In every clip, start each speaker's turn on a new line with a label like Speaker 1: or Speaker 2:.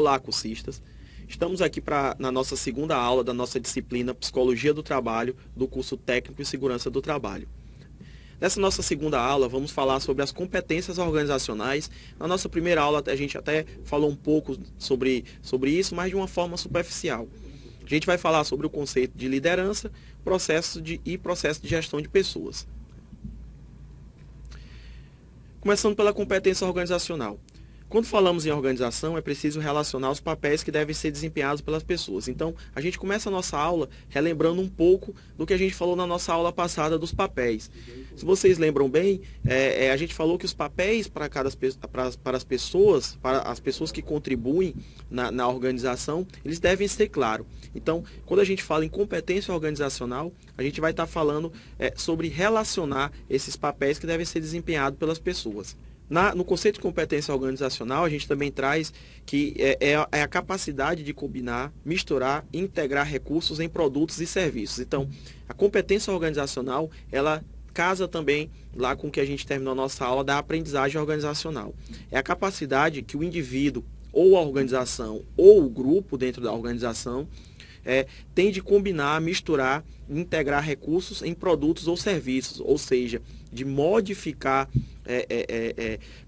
Speaker 1: Olá, cursistas! Estamos aqui na nossa segunda aula da nossa disciplina Psicologia do Trabalho, do curso Técnico em Segurança do Trabalho. Nessa nossa segunda aula, vamos falar sobre as competências organizacionais. Na nossa primeira aula, a gente até falou um pouco sobre isso, mas de uma forma superficial. A gente vai falar sobre o conceito de liderança, processo de gestão de pessoas. Começando pela competência organizacional. Quando falamos em organização, é preciso relacionar os papéis que devem ser desempenhados pelas pessoas. Então, a gente começa a nossa aula relembrando um pouco do que a gente falou na nossa aula passada dos papéis. Se vocês lembram bem, a gente falou que os papéis para as pessoas que contribuem na organização, eles devem ser claros. Então, quando a gente fala em competência organizacional, a gente vai estar falando sobre relacionar esses papéis que devem ser desempenhados pelas pessoas. No conceito de competência organizacional, a gente também traz que é a capacidade de combinar, misturar e integrar recursos em produtos e serviços. Então, a competência organizacional, ela casa também lá com o que a gente terminou a nossa aula da aprendizagem organizacional. É a capacidade que o indivíduo, ou a organização, ou o grupo dentro da organização, tem de combinar, misturar e integrar recursos em produtos ou serviços, ou seja, de modificar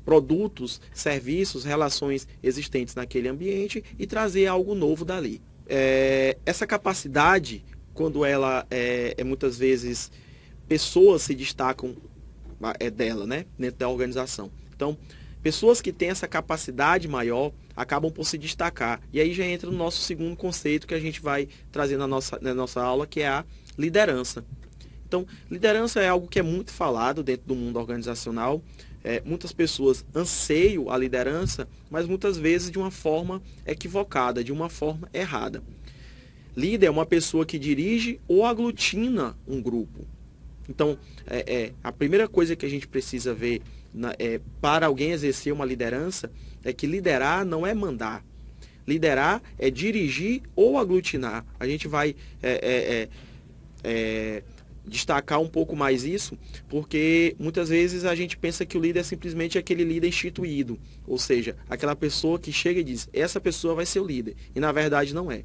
Speaker 1: produtos, serviços, relações existentes naquele ambiente e trazer algo novo dali. Essa capacidade, quando ela muitas vezes pessoas se destacam dela, né, dentro da organização. Então, pessoas que têm essa capacidade maior acabam por se destacar. E aí já entra no nosso segundo conceito que a gente vai trazer na nossa aula, que é a liderança. Então, liderança é algo que é muito falado dentro do mundo organizacional. Muitas pessoas anseiam a liderança, mas muitas vezes de uma forma equivocada, de uma forma errada. Líder é uma pessoa que dirige ou aglutina um grupo. Então, a primeira coisa que a gente precisa ver para alguém exercer uma liderança é que liderar não é mandar. Liderar é dirigir ou aglutinar. A gente vai destacar um pouco mais isso, porque muitas vezes a gente pensa que o líder é simplesmente aquele líder instituído, ou seja, aquela pessoa que chega e diz, essa pessoa vai ser o líder, e na verdade não é.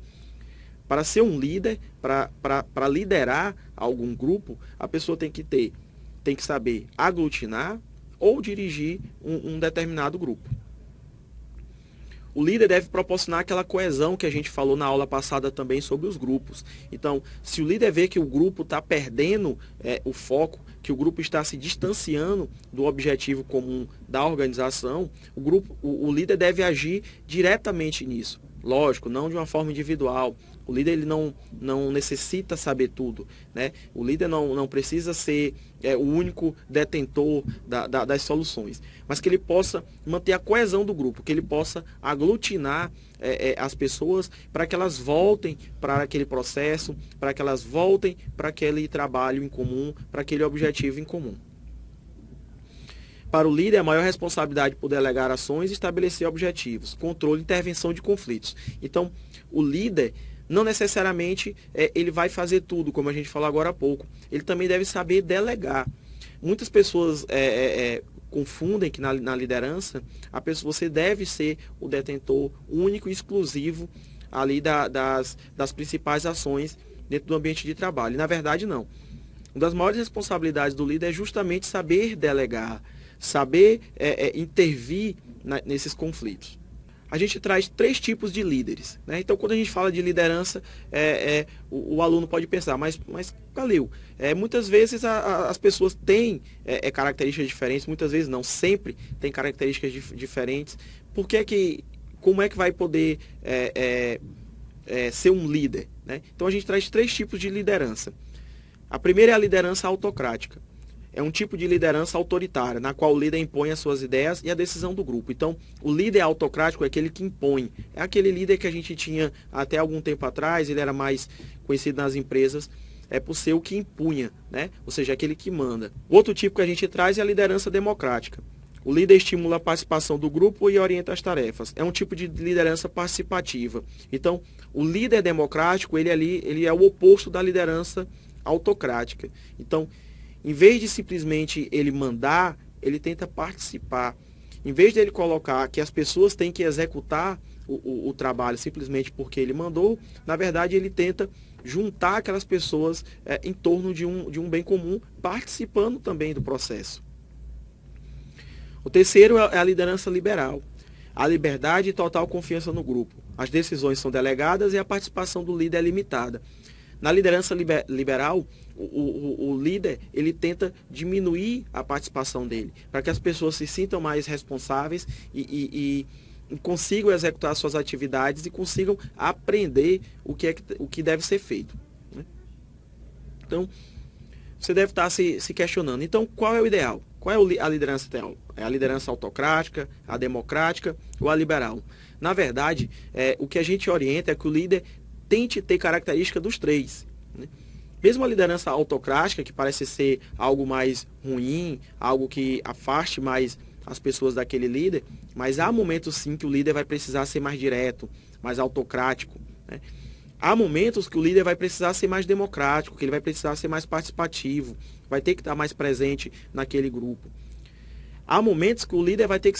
Speaker 1: Para ser um líder, para liderar algum grupo, a pessoa tem que saber aglutinar ou dirigir um determinado grupo. O líder deve proporcionar aquela coesão que a gente falou na aula passada também sobre os grupos. Então, se o líder vê que o grupo está perdendo o foco, que o grupo está se distanciando do objetivo comum da organização, o líder deve agir diretamente nisso. Lógico, não de uma forma individual. O líder ele não necessita saber tudo, né? O líder não precisa ser o único detentor das soluções, mas que ele possa manter a coesão do grupo, que ele possa aglutinar as pessoas para que elas voltem para aquele processo, para que elas voltem para aquele trabalho em comum, para aquele objetivo em comum. Para o líder, a maior responsabilidade por delegar ações e estabelecer objetivos, controle e intervenção de conflitos. Então, o líder não necessariamente ele vai fazer tudo, como a gente falou agora há pouco. Ele também deve saber delegar. Muitas pessoas confundem que na liderança, você deve ser o detentor único e exclusivo ali das principais ações dentro do ambiente de trabalho. E, na verdade, não. Uma das maiores responsabilidades do líder é justamente saber delegar, saber intervir nesses conflitos. A gente traz 3 tipos de líderes, né? Então, quando a gente fala de liderança, o aluno pode pensar, mas Calil, muitas vezes as pessoas têm características diferentes, muitas vezes não, sempre tem características diferentes. Como é que vai poder ser um líder, né? Então, a gente traz 3 tipos de liderança. A primeira é a liderança autocrática. É um tipo de liderança autoritária, na qual o líder impõe as suas ideias e a decisão do grupo. Então, o líder autocrático é aquele que impõe. É aquele líder que a gente tinha até algum tempo atrás, ele era mais conhecido nas empresas, por ser o que impunha, né? Ou seja, aquele que manda. O outro tipo que a gente traz é a liderança democrática. O líder estimula a participação do grupo e orienta as tarefas. É um tipo de liderança participativa. Então, o líder democrático, ele é o oposto da liderança autocrática. Então, em vez de simplesmente ele mandar, ele tenta participar. Em vez de ele colocar que as pessoas têm que executar o trabalho simplesmente porque ele mandou. Na verdade, ele tenta juntar aquelas pessoas em torno de um bem comum, participando também do processo. O terceiro é a liderança liberal. A liberdade e total confiança no grupo. As decisões são delegadas e a participação do líder é limitada. Na liderança liberal, o líder ele tenta diminuir a participação dele, para que as pessoas se sintam mais responsáveis e consigam executar suas atividades e consigam aprender o que deve ser feito. Né? Então, você deve estar se questionando. Então, qual é o ideal? Qual é a liderança ideal? É a liderança autocrática, a democrática ou a liberal? Na verdade, o que a gente orienta é que o líder tente ter característica dos três. Né? Mesmo a liderança autocrática, que parece ser algo mais ruim, algo que afaste mais as pessoas daquele líder, mas há momentos sim que o líder vai precisar ser mais direto, mais autocrático. Né? Há momentos que o líder vai precisar ser mais democrático, que ele vai precisar ser mais participativo, vai ter que estar mais presente naquele grupo. Há momentos que o líder vai ter que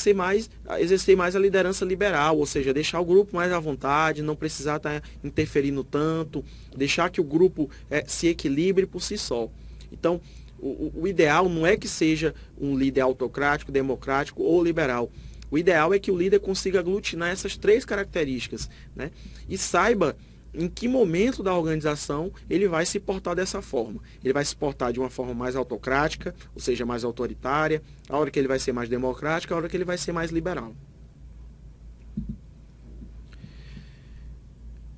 Speaker 1: exercer mais a liderança liberal, ou seja, deixar o grupo mais à vontade, não precisar estar interferindo tanto, deixar que o grupo se equilibre por si só. Então, o ideal não é que seja um líder autocrático, democrático ou liberal. O ideal é que o líder consiga aglutinar essas três características, né? E saiba em que momento da organização ele vai se portar dessa forma. Ele vai se portar de uma forma mais autocrática, ou seja, mais autoritária, a hora que ele vai ser mais democrático, a hora que ele vai ser mais liberal.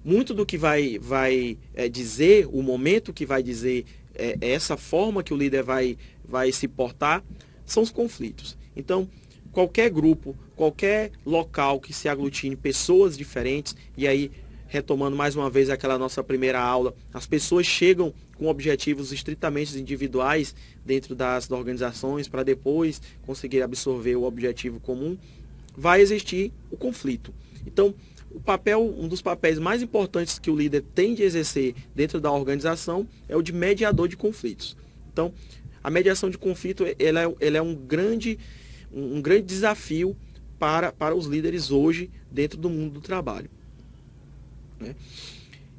Speaker 1: Muito do que vai dizer, o momento que vai dizer essa forma que o líder vai se portar, são os conflitos. Então, qualquer grupo, qualquer local que se aglutine pessoas diferentes, e aí retomando mais uma vez aquela nossa primeira aula, as pessoas chegam com objetivos estritamente individuais dentro das organizações para depois conseguir absorver o objetivo comum, vai existir o conflito. Então, um dos papéis mais importantes que o líder tem de exercer dentro da organização é o de mediador de conflitos. Então, a mediação de conflito ela é um grande desafio para os líderes hoje dentro do mundo do trabalho.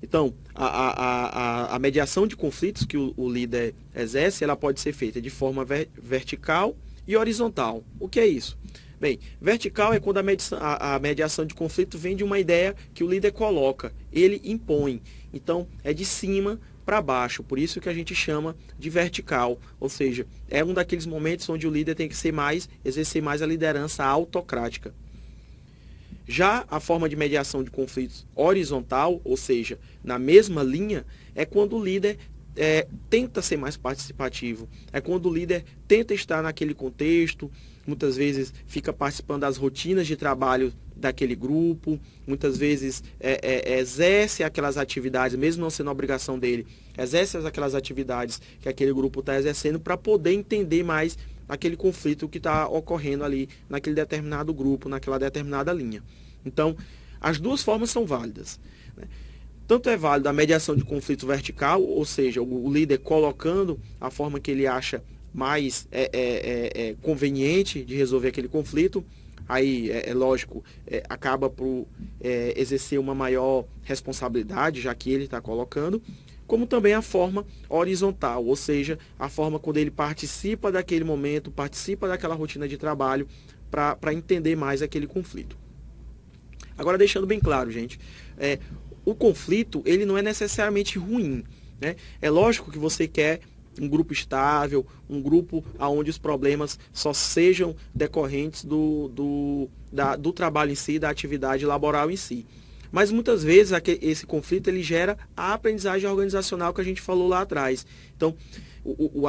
Speaker 1: Então, a mediação de conflitos que o líder exerce, ela pode ser feita de forma vertical e horizontal. O que é isso? Bem, vertical é quando a mediação de conflito vem de uma ideia que o líder coloca, ele impõe. Então, é de cima para baixo, por isso que a gente chama de vertical, ou seja, é um daqueles momentos onde o líder tem que exercer mais a liderança autocrática. Já a forma de mediação de conflitos horizontal, ou seja, na mesma linha, é quando o líder tenta ser mais participativo. É quando o líder tenta estar naquele contexto, muitas vezes fica participando das rotinas de trabalho daquele grupo, muitas vezes exerce aquelas atividades, mesmo não sendo obrigação dele, exerce aquelas atividades que aquele grupo está exercendo para poder entender mais aquele conflito que está ocorrendo ali naquele determinado grupo, naquela determinada linha. Então, as duas formas são válidas. Né? Tanto é válida a mediação de conflito vertical, ou seja, o líder colocando a forma que ele acha mais conveniente de resolver aquele conflito, aí lógico, acaba por exercer uma maior responsabilidade, já que ele está colocando, como também a forma horizontal, ou seja, a forma quando ele participa daquele momento, participa daquela rotina de trabalho para entender mais aquele conflito. Agora, deixando bem claro, gente, o conflito ele não é necessariamente ruim. Né? É lógico que você quer um grupo estável, um grupo onde os problemas só sejam decorrentes do trabalho em si, da atividade laboral em si. Mas muitas vezes esse conflito ele gera a aprendizagem organizacional que a gente falou lá atrás. Então,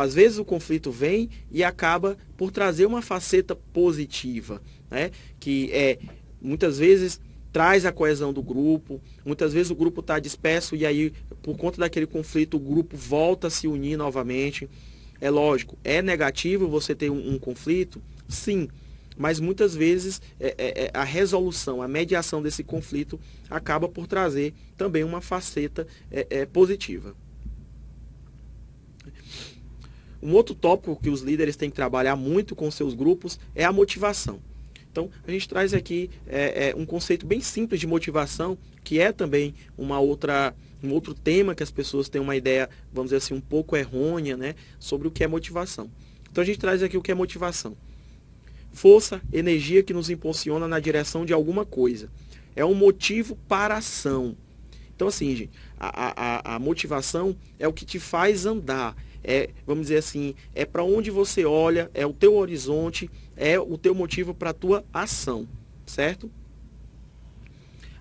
Speaker 1: às vezes o conflito vem e acaba por trazer uma faceta positiva, né? Que muitas vezes traz a coesão do grupo, muitas vezes o grupo está disperso e aí, por conta daquele conflito, o grupo volta a se unir novamente. É lógico, é negativo você ter um conflito? Sim, mas muitas vezes a resolução, a mediação desse conflito acaba por trazer também uma faceta positiva. Um outro tópico que os líderes têm que trabalhar muito com seus grupos é a motivação. Então, a gente traz aqui um conceito bem simples de motivação, que é também um outro tema que as pessoas têm uma ideia, vamos dizer assim, um pouco errônea, né, sobre o que é motivação. Então, a gente traz aqui o que é motivação. Força, energia que nos impulsiona na direção de alguma coisa. É um motivo para a ação. Então, assim, gente, a motivação é o que te faz andar. Vamos dizer assim, é para onde você olha, é o teu horizonte, é o teu motivo para a tua ação, certo?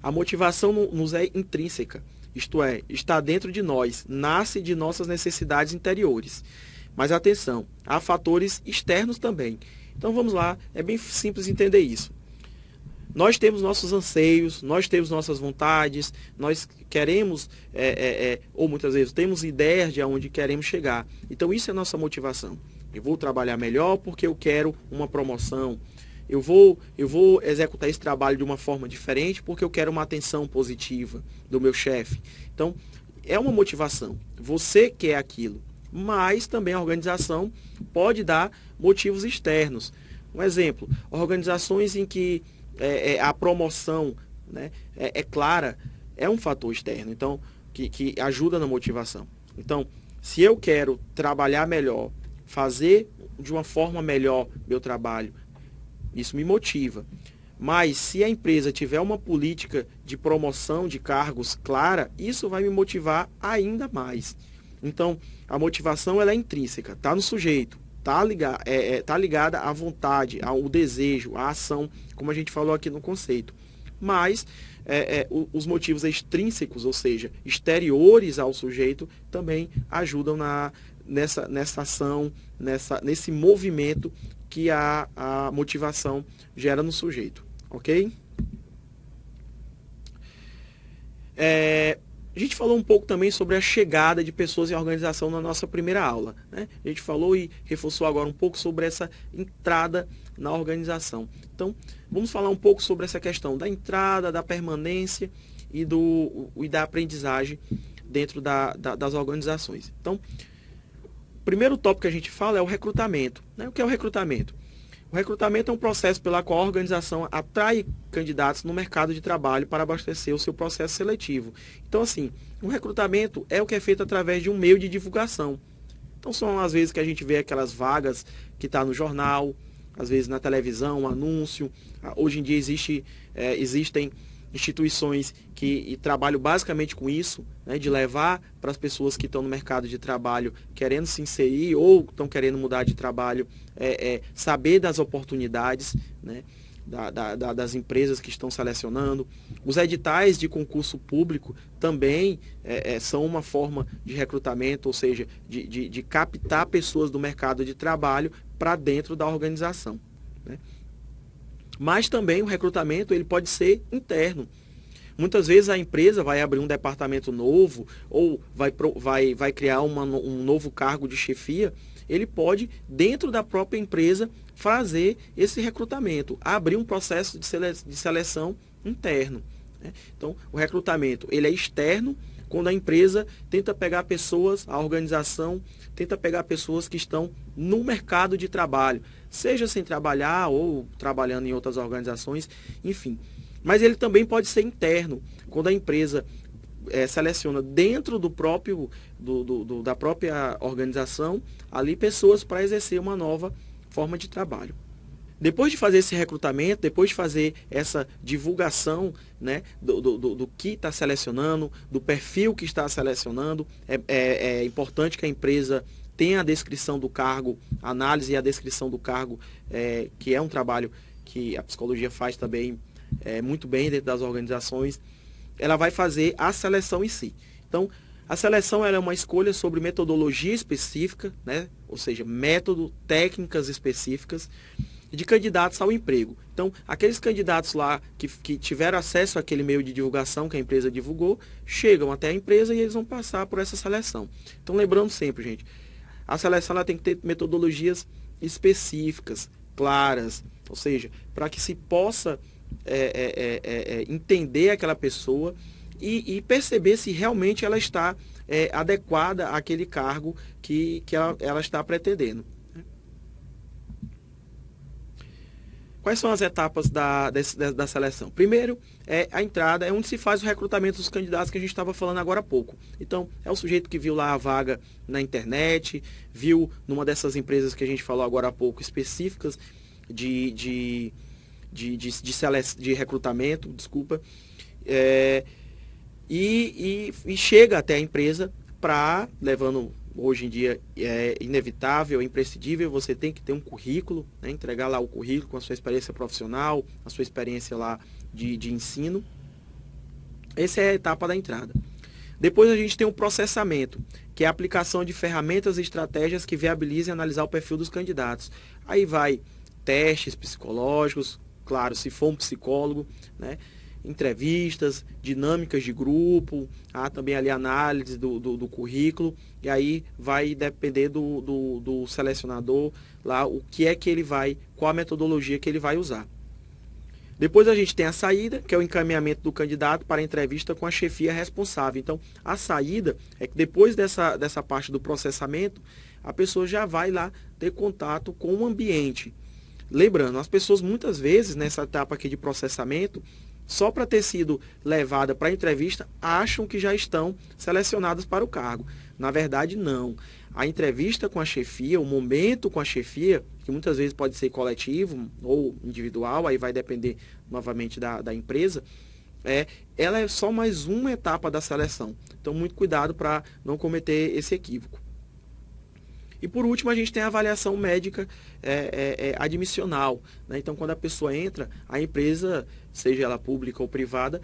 Speaker 1: A motivação nos é intrínseca, isto é, está dentro de nós, nasce de nossas necessidades interiores. Mas atenção, há fatores externos também. Então vamos lá, é bem simples entender isso. Nós temos nossos anseios, nós temos nossas vontades, nós queremos, ou muitas vezes temos ideias de aonde queremos chegar. Então isso é nossa motivação. Eu vou trabalhar melhor porque eu quero uma promoção. Eu vou executar esse trabalho de uma forma diferente porque eu quero uma atenção positiva do meu chefe. Então, é uma motivação. Você quer aquilo. Mas também a organização pode dar motivos externos. Um exemplo, organizações em que a promoção, né, é clara, é um fator externo, então, que ajuda na motivação. Então, se eu quero trabalhar melhor, fazer de uma forma melhor meu trabalho, isso me motiva. Mas se a empresa tiver uma política de promoção de cargos clara, isso vai me motivar ainda mais. Então, a motivação ela é intrínseca, está no sujeito, tá ligada à vontade, ao desejo, à ação, como a gente falou aqui no conceito. Mas os motivos extrínsecos, ou seja, exteriores ao sujeito, também ajudam nessa ação, nesse movimento que a motivação gera no sujeito. Ok? A gente falou um pouco também sobre a chegada de pessoas em organização na nossa primeira aula, né? A gente falou e reforçou agora um pouco sobre essa entrada na organização. Então, vamos falar um pouco sobre essa questão da entrada, da permanência e da aprendizagem dentro das organizações. Então, o primeiro tópico que a gente fala é o recrutamento, né? O que é o recrutamento? O recrutamento é um processo pela qual a organização atrai candidatos no mercado de trabalho para abastecer o seu processo seletivo. Então, assim, o recrutamento é o que é feito através de um meio de divulgação. Então, são as vezes que a gente vê aquelas vagas que está no jornal, às vezes na televisão, um anúncio. Hoje em dia existem instituições que trabalham basicamente com isso, né, de levar para as pessoas que estão no mercado de trabalho querendo se inserir ou estão querendo mudar de trabalho, saber das oportunidades, né, das empresas que estão selecionando. Os editais de concurso público também são uma forma de recrutamento, ou seja, de captar pessoas do mercado de trabalho para dentro da organização, né? Mas também o recrutamento ele pode ser interno. Muitas vezes a empresa vai abrir um departamento novo ou vai criar um novo cargo de chefia. Ele pode, dentro da própria empresa, fazer esse recrutamento, abrir um processo de seleção interno, né? Então, o recrutamento ele é externo, quando a empresa tenta pegar pessoas, a organização tenta pegar pessoas que estão no mercado de trabalho, seja sem trabalhar ou trabalhando em outras organizações, enfim. Mas ele também pode ser interno, quando a empresa seleciona dentro da própria organização ali pessoas para exercer uma nova forma de trabalho. Depois de fazer esse recrutamento, depois de fazer essa divulgação, né, do que está selecionando, do perfil que está selecionando, é importante que a empresa tenha a descrição do cargo, a análise e a descrição do cargo, que é um trabalho que a psicologia faz também muito bem dentro das organizações. Ela vai fazer a seleção em si. Então, a seleção ela é uma escolha sobre metodologia específica, né, ou seja, método, técnicas específicas, de candidatos ao emprego. Então, aqueles candidatos lá que tiveram acesso àquele meio de divulgação que a empresa divulgou, chegam até a empresa e eles vão passar por essa seleção. Então, lembrando sempre, gente, a seleção ela tem que ter metodologias específicas, claras, ou seja, para que se possa entender aquela pessoa e perceber se realmente ela está adequada àquele cargo que ela está pretendendo. Quais são as etapas da seleção? Primeiro, a entrada, é onde se faz o recrutamento dos candidatos que a gente estava falando agora há pouco. Então, é o sujeito que viu lá a vaga na internet, viu numa dessas empresas que a gente falou agora há pouco, específicas de recrutamento, desculpa, e chega até a empresa levando. Hoje em dia é inevitável, é imprescindível, você tem que ter um currículo, né? Entregar lá o currículo com a sua experiência profissional, a sua experiência lá de ensino. Essa é a etapa da entrada. Depois a gente tem o processamento, que é a aplicação de ferramentas e estratégias que viabilizem analisar o perfil dos candidatos. Aí vai testes psicológicos, claro, se for um psicólogo, né? Entrevistas, dinâmicas de grupo, há também ali análise do currículo, e aí vai depender do selecionador lá o que é que ele vai, qual a metodologia que ele vai usar. Depois a gente tem a saída, que é o encaminhamento do candidato para a entrevista com a chefia responsável. Então, a saída é que depois dessa parte do processamento, a pessoa já vai lá ter contato com o ambiente. Lembrando, as pessoas muitas vezes, nessa etapa aqui de processamento, só para ter sido levada para a entrevista, acham que já estão selecionadas para o cargo. Na verdade, não. A entrevista com a chefia, o momento com a chefia, que muitas vezes pode ser coletivo ou individual, aí vai depender novamente da empresa, ela é só mais uma etapa da seleção. Então, muito cuidado para não cometer esse equívoco. E por último, a gente tem a avaliação médica admissional, né? Então, quando a pessoa entra, a empresa, seja ela pública ou privada,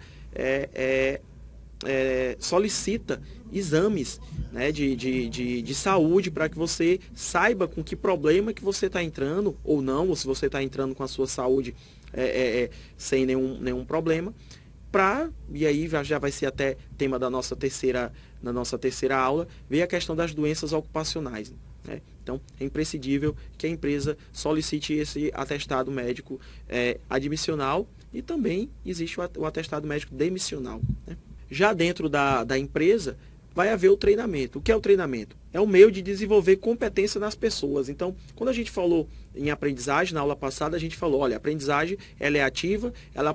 Speaker 1: solicita exames, né, de saúde para que você saiba com que problema que você está entrando ou não, ou se você está entrando com a sua saúde sem nenhum problema. E aí já vai ser até tema da nossa terceira aula, ver a questão das doenças ocupacionais. Né? Então, é imprescindível que a empresa solicite esse atestado médico admissional e também existe o atestado médico demissional. Né? Já dentro da empresa, vai haver o treinamento. O que é o treinamento? É um meio de desenvolver competência nas pessoas. Então, quando a gente falou em aprendizagem, na aula passada, a gente falou, olha, a aprendizagem ela é ativa, ela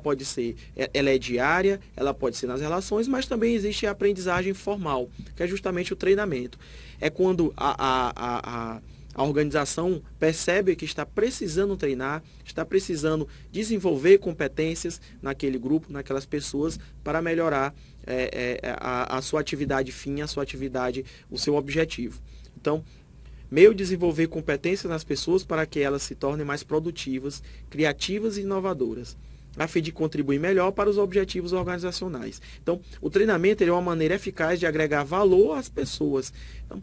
Speaker 1: é diária, ela pode ser nas relações, mas também existe a aprendizagem formal, que é justamente o treinamento. É quando a organização percebe que está precisando treinar, está precisando desenvolver competências naquele grupo, naquelas pessoas, para melhorar a sua atividade fim, o seu objetivo. Então, meio desenvolver competências nas pessoas para que elas se tornem mais produtivas, criativas e inovadoras, a fim de contribuir melhor para os objetivos organizacionais. Então, o treinamento é uma maneira eficaz de agregar valor às pessoas. Então,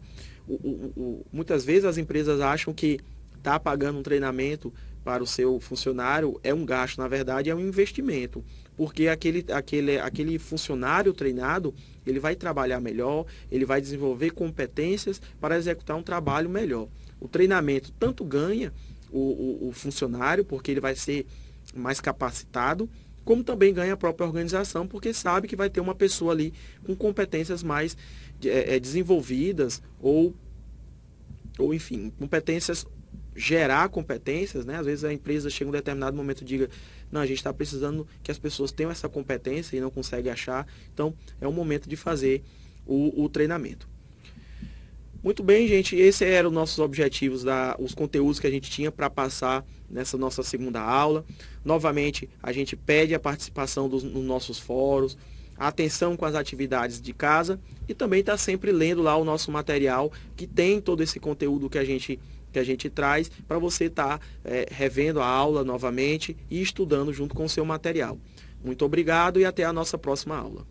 Speaker 1: muitas vezes as empresas acham que estar pagando um treinamento para o seu funcionário é um gasto, na verdade é um investimento, porque aquele funcionário treinado, ele vai trabalhar melhor, ele vai desenvolver competências para executar um trabalho melhor. O treinamento tanto ganha o funcionário, porque ele vai ser mais capacitado, como também ganha a própria organização, porque sabe que vai ter uma pessoa ali com competências mais desenvolvidas ou enfim, gerar competências, né? Às vezes a empresa chega em um determinado momento e diga, não, a gente está precisando que as pessoas tenham essa competência e não consegue achar, então é o momento de fazer o treinamento. Muito bem, gente, esses eram os nossos objetivos, os conteúdos que a gente tinha para passar nessa nossa segunda aula. Novamente, a gente pede a participação nos nossos fóruns, a atenção com as atividades de casa e também está sempre lendo lá o nosso material, que tem todo esse conteúdo que a gente traz para você estar revendo a aula novamente e estudando junto com o seu material. Muito obrigado e até a nossa próxima aula.